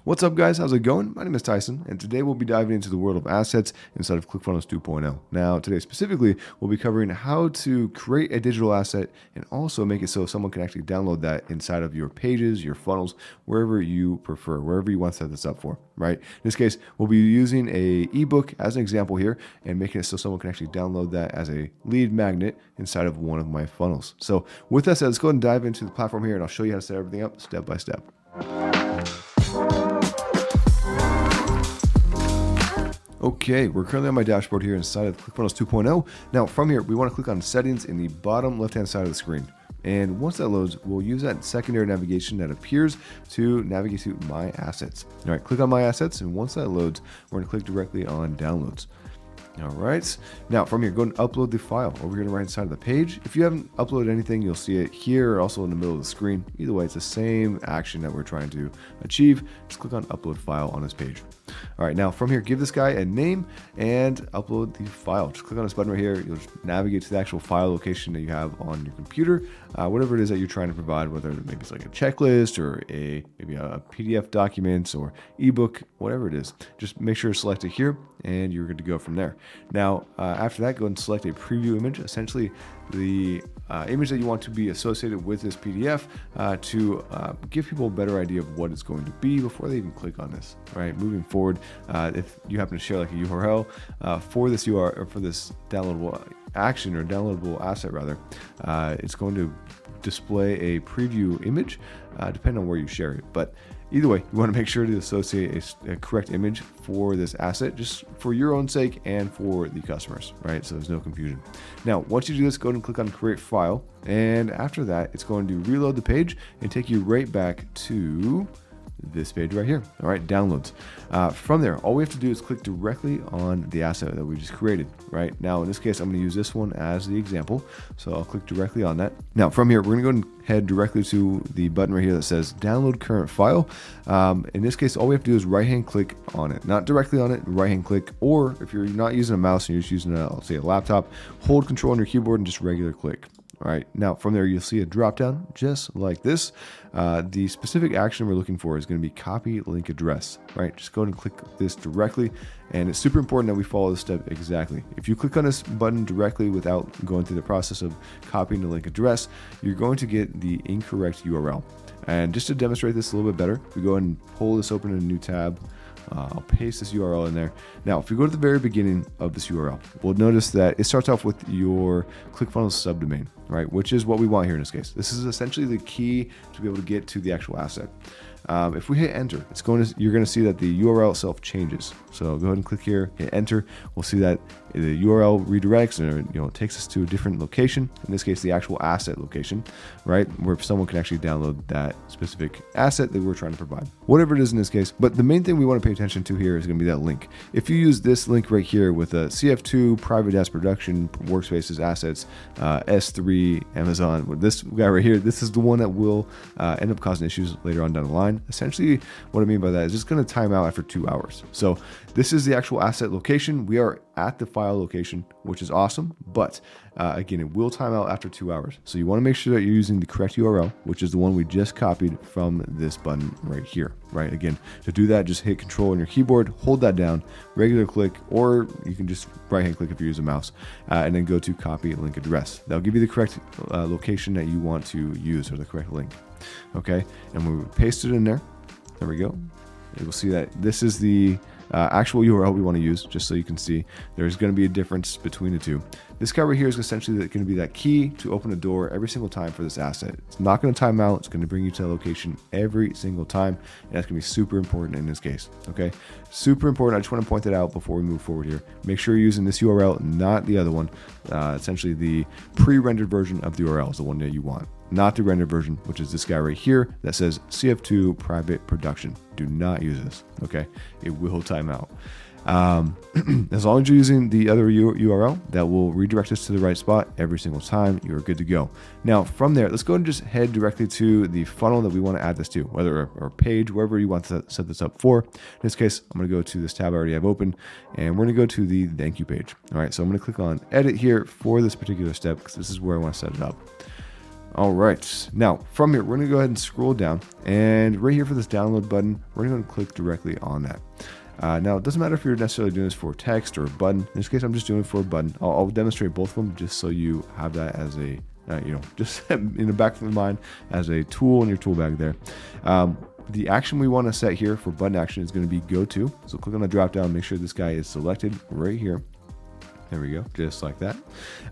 What's up, guys? How's it going? My name is Tyson, and today we'll be diving into the world of assets inside of ClickFunnels 2.0. Now, today specifically, we'll be covering how to create a digital asset and also make it so someone can actually download that inside of your pages, your funnels, wherever you prefer, wherever you want to set this up for, right? In this case, we'll be using a ebook as an example here and making it so someone can actually download that as a lead magnet inside of one of my funnels. So with that said, let's go ahead and dive into the platform here, and I'll show you how to set everything up step by step. Okay, we're currently on my dashboard here inside of ClickFunnels 2.0. Now from here, we want to click on settings in the bottom left-hand side of the screen. And once that loads, we'll use that secondary navigation that appears to navigate to My Assets. All right, click on My Assets, and once that loads, we're gonna click directly on Downloads. All right, now from here, go and upload the file over here on the right side of the page. If you haven't uploaded anything, you'll see it here or also in the middle of the screen. Either way, it's the same action that we're trying to achieve. Just click on Upload File on this page. All right, now from here, give this guy a name and upload the file. Just click on this button right here. You'll just navigate to the actual file location that you have on your computer, whatever it is that you're trying to provide, whether maybe it's like a checklist or maybe a PDF document or ebook, whatever it is. Just make sure to select it here and you're good to go from there. Now, after that, go and select a preview image, essentially the image that you want to be associated with this PDF to give people a better idea of what it's going to be before they even click on this, right? Moving forward, if you happen to share like a URL for this URL or for this downloadable action or downloadable asset rather, it's going to display a preview image depending on where you share it. But either way, you want to make sure to associate a correct image for this asset, just for your own sake and for the customers, right? So there's no confusion. Now, once you do this, go ahead and click on Create File. And after that, it's going to reload the page and take you right back to this page right here. All right, downloads. From there, all we have to do is click directly on the asset that we just created. Right now, in this case, I'm going to use this one as the example. So I'll click directly on that. Now from here, we're going to go and head directly to the button right here that says download current file. In this case, all we have to do is right-hand click on it, not directly on it, right-hand click, or if you're not using a mouse and you're just using let's say a laptop, hold control on your keyboard and just regular click. All right, now from there, you'll see a drop down just like this. The specific action we're looking for is going to be copy link address, right? Just go ahead and click this directly. And it's super important that we follow this step exactly. If you click on this button directly without going through the process of copying the link address, you're going to get the incorrect URL. And just to demonstrate this a little bit better, we go ahead and pull this open in a new tab. I'll paste this URL in there. Now, if you go to the very beginning of this URL, we'll notice that it starts off with your ClickFunnels subdomain, right? Which is what we want here in this case. This is essentially the key to be able to get to the actual asset. If we hit enter, you're going to see that the URL itself changes. So go ahead and click here, hit enter. We'll see that the URL redirects and it takes us to a different location. In this case, the actual asset location, right? Where someone can actually download that specific asset that we're trying to provide, whatever it is in this case. But the main thing we want to pay attention to here is going to be that link. If you use this link right here with a CF2 private desk production workspaces assets, S3 Amazon, with this guy right here, this is the one that will end up causing issues later on down the line. Essentially, what I mean by that is it's going to time out after 2 hours. So this is the actual asset location. We are at the file location, which is awesome. But again, it will time out after 2 hours. So you want to make sure that you're using the correct URL, which is the one we just copied from this button right here, right? Again, to do that, just hit Control on your keyboard, hold that down, regular click, or you can just right-hand click if you use a mouse, and then go to copy link address. That'll give you the correct location that you want to use, or the correct link. Okay, and when we paste it in there, there we go. You will see that this is the actual URL we want to use, just so you can see there's going to be a difference between the two. This guy right here is essentially going to be that key to open a door every single time for this asset. It's not going to time out. It's going to bring you to the location every single time. And that's going to be super important in this case. Okay, super important. I just want to point that out before we move forward here. Make sure you're using this URL, not the other one. Essentially, the pre-rendered version of the URL is the one that you want, not the rendered version, which is this guy right here that says CF2 private production. Do not use this, okay? It will time out. As long as you're using the other URL, that will redirect us to the right spot every single time. You're good to go. Now, from there, let's go ahead and just head directly to the funnel that we want to add this to, whether or page, wherever you want to set this up for. In this case, I'm going to go to this tab I already have open, and we're going to go to the thank you page. All right, so I'm going to click on edit here for this particular step because this is where I want to set it up. All right, now from here, we're gonna go ahead and scroll down, and right here for this download button, we're gonna click directly on that. Now, it doesn't matter if you're necessarily doing this for text or a button. In this case, I'm just doing it for a button. I'll demonstrate both of them just so you have that as a, just in the back of your mind as a tool in your tool bag there. The action we want to set here for button action is going to be go to. So click on the drop down, make sure this guy is selected right here. There we go, just like that.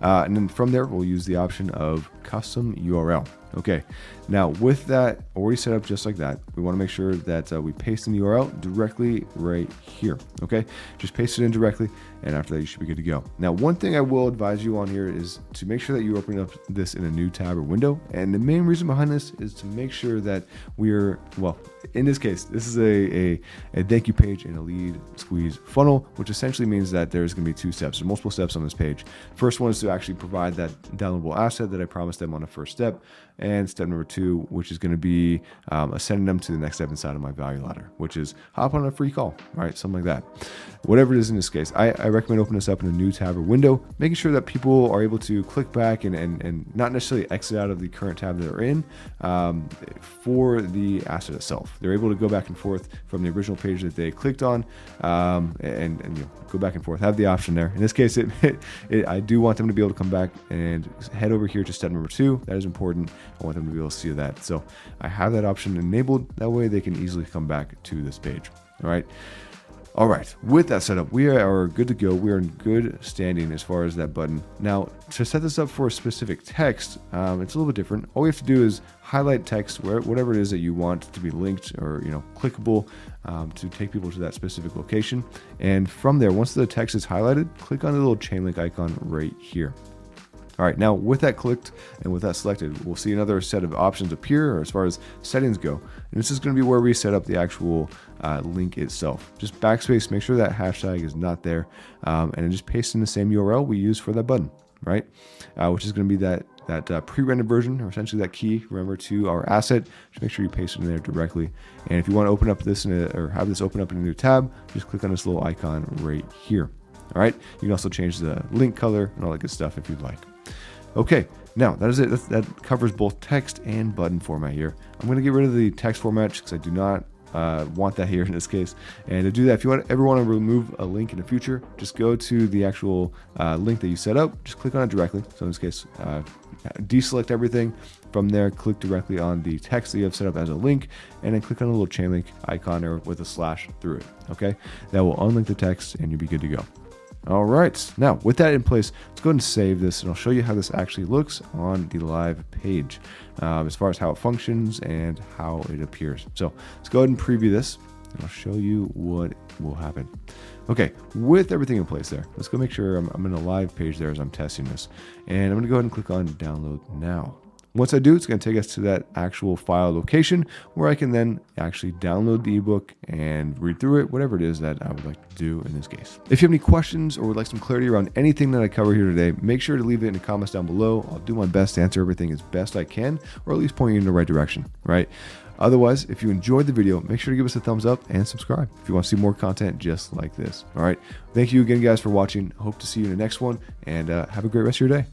And then from there, we'll use the option of custom URL. Okay, now with that already set up just like that, we want to make sure that we paste in the URL directly right here. Okay, just paste it in directly, and after that, you should be good to go. Now, one thing I will advise you on here is to make sure that you open up this in a new tab or window. And the main reason behind this is to make sure that we're, well, in this case, this is a thank you page and a lead squeeze funnel, which essentially means that there's going to be two steps. There's multiple steps on this page. First one is to actually provide that downloadable asset that I promised them on the first step. And step number 2, which is going to be sending them to the next step inside of my value ladder, which is hop on a free call, right? Something like that. Whatever it is in this case, I recommend opening this up in a new tab or window, making sure that people are able to click back and not necessarily exit out of the current tab that they're in for the asset itself. They're able to go back and forth from the original page that they clicked on and go back and forth, have the option there. In this case, I do want them to be able to come back and head over here to step number 2. That is important. I want them to be able to see that. So I have that option enabled. That way they can easily come back to this page. All right. All right. With that setup, we are good to go. We are in good standing as far as that button. Now, to set this up for a specific text, it's a little bit different. All we have to do is highlight text, whatever it is that you want to be linked or clickable to take people to that specific location. And from there, once the text is highlighted, click on the little chain link icon right here. All right, now with that clicked and with that selected, we'll see another set of options appear as far as settings go. And this is going to be where we set up the actual link itself. Just backspace, make sure that hashtag is not there, and then just paste in the same URL we use for that button, right? Which is going to be that pre-rendered version, or essentially that key, remember, to our asset. Just make sure you paste it in there directly. And if you want to open up this or have this open up in a new tab, just click on this little icon right here. All right, you can also change the link color and all that good stuff if you'd like. Okay, now that is it. That covers both text and button format here. I'm going to get rid of the text format because I do not want that here in this case. And to do that, if you ever want to remove a link in the future, just go to the actual link that you set up. Just click on it directly. So in this case, deselect everything. From there, click directly on the text that you have set up as a link, and then click on the little chain link icon or with a slash through it. Okay, that will unlink the text, and you'll be good to go. All right, now with that in place, let's go ahead and save this, and I'll show you how this actually looks on the live page as far as how it functions and how it appears. So let's go ahead and preview this, and I'll show you what will happen. Okay, with everything in place there, let's go make sure I'm in a live page there as I'm testing this, and I'm going to go ahead and click on download now. Once I do, it's going to take us to that actual file location where I can then actually download the ebook and read through it, whatever it is that I would like to do in this case. If you have any questions or would like some clarity around anything that I cover here today, make sure to leave it in the comments down below. I'll do my best to answer everything as best I can, or at least point you in the right direction, right? Otherwise, if you enjoyed the video, make sure to give us a thumbs up and subscribe if you want to see more content just like this. All right. Thank you again, guys, for watching. Hope to see you in the next one, and have a great rest of your day.